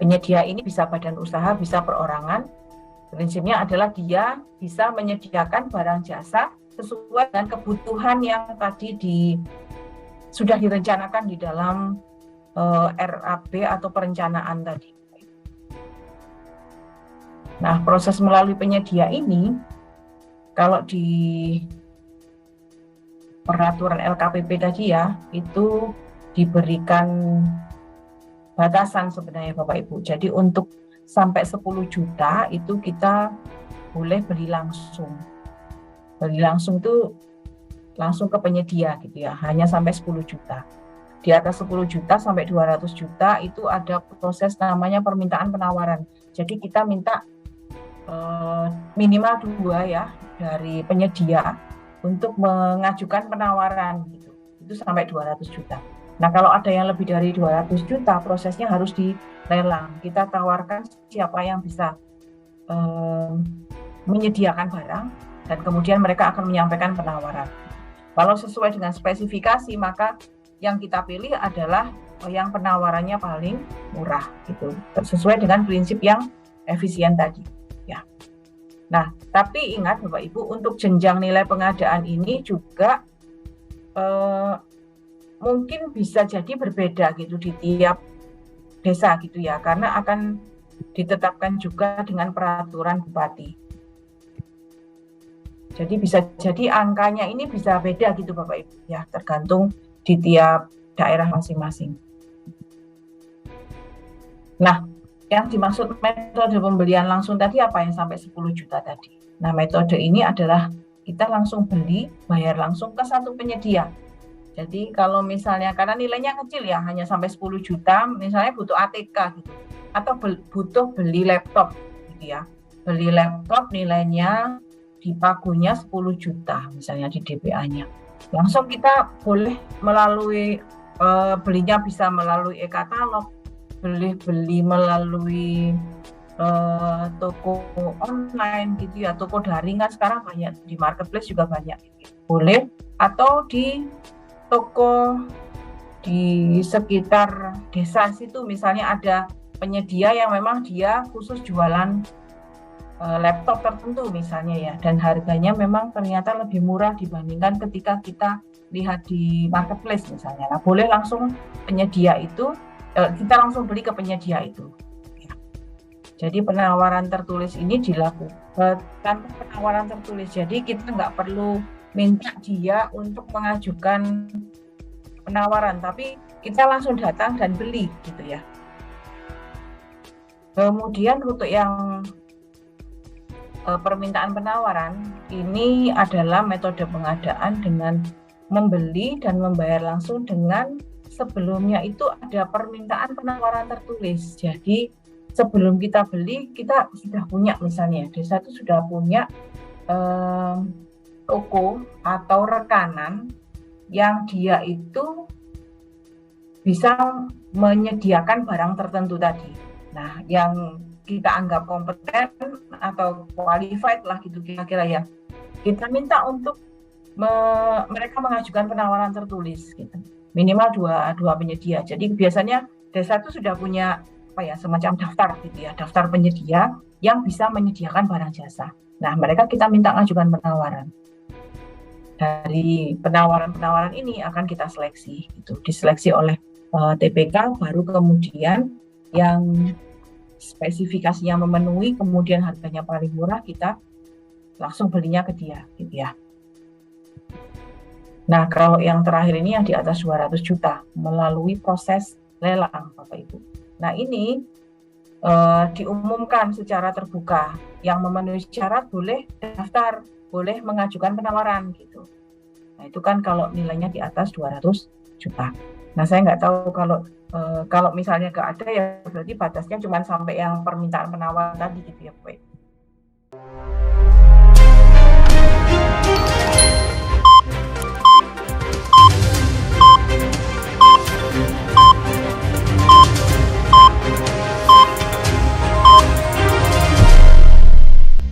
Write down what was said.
penyedia ini bisa badan usaha, bisa perorangan. Prinsipnya adalah dia bisa menyediakan barang jasa sesuai dengan kebutuhan yang tadi sudah direncanakan di dalam RAB atau perencanaan tadi. Nah, proses melalui penyedia ini, kalau di peraturan LKPP tadi ya, itu diberikan batasan sebenarnya Bapak Ibu. Jadi untuk sampai 10 juta itu kita boleh beli langsung. Beli langsung itu langsung ke penyedia gitu ya, hanya sampai 10 juta. Di atas 10 juta sampai 200 juta itu ada proses namanya permintaan penawaran. Jadi kita minta minimal 2 ya dari penyedia untuk mengajukan penawaran gitu. Itu sampai 200 juta. Nah, kalau ada yang lebih dari 200 juta, prosesnya harus dilelang. Kita tawarkan siapa yang bisa menyediakan barang, dan kemudian mereka akan menyampaikan penawaran. Kalau sesuai dengan spesifikasi, maka yang kita pilih adalah yang penawarannya paling murah, gitu. Sesuai dengan prinsip yang efisien tadi. Ya. Nah, tapi ingat Bapak Ibu, untuk jenjang nilai pengadaan ini juga mungkin bisa jadi berbeda gitu di tiap desa gitu ya, karena akan ditetapkan juga dengan peraturan bupati. Jadi bisa jadi angkanya ini bisa beda gitu Bapak Ibu ya, tergantung di tiap daerah masing-masing. Nah, yang dimaksud metode pembelian langsung tadi apa yang sampai 10 juta tadi? Nah, metode ini adalah kita langsung beli, bayar langsung ke satu penyedia. Jadi kalau misalnya karena nilainya kecil ya, hanya sampai 10 juta, misalnya butuh ATK gitu, atau butuh beli laptop gitu ya. Beli laptop nilainya di pagunya 10 juta misalnya di DPA-nya. Langsung kita boleh melalui belinya bisa melalui e-katalog, beli melalui toko online gitu ya, toko daring kan sekarang banyak, di marketplace juga banyak gitu. Boleh, atau di toko di sekitar desa situ misalnya ada penyedia yang memang dia khusus jualan laptop tertentu misalnya ya, dan harganya memang ternyata lebih murah dibandingkan ketika kita lihat di marketplace misalnya. Nah, boleh langsung penyedia itu kita langsung beli ke penyedia itu. Jadi penawaran tertulis ini dilakukan tanpa penawaran tertulis. Jadi kita nggak perlu minta dia untuk mengajukan penawaran, tapi kita langsung datang dan beli gitu ya. Kemudian untuk yang permintaan penawaran ini adalah metode pengadaan dengan membeli dan membayar langsung, dengan sebelumnya itu ada permintaan penawaran tertulis. Jadi sebelum kita beli, kita sudah punya misalnya, desa itu sudah punya toko atau rekanan yang dia itu bisa menyediakan barang tertentu tadi. Nah, yang kita anggap kompeten atau qualified lah gitu kira-kira ya, kita minta untuk mereka mengajukan penawaran tertulis gitu. Minimal dua penyedia. Jadi biasanya desa itu sudah punya semacam daftar gitu ya, daftar penyedia yang bisa menyediakan barang jasa. Nah, mereka kita minta mengajukan penawaran. Dari penawaran-penawaran ini akan kita seleksi gitu. Diseleksi oleh TPK, baru kemudian yang spesifikasinya memenuhi, kemudian harganya paling murah, kita langsung belinya ke dia gitu ya. Nah, kalau yang terakhir ini yang di atas 200 juta melalui proses lelang Bapak Ibu. Nah, ini diumumkan secara terbuka, yang memenuhi syarat boleh daftar, boleh mengajukan penawaran gitu. Nah, itu kan kalau nilainya di atas 200 juta. Nah, saya nggak tahu kalau misalnya nggak ada ya berarti batasnya cuma sampai yang permintaan penawaran tadi gitu ya, Pak.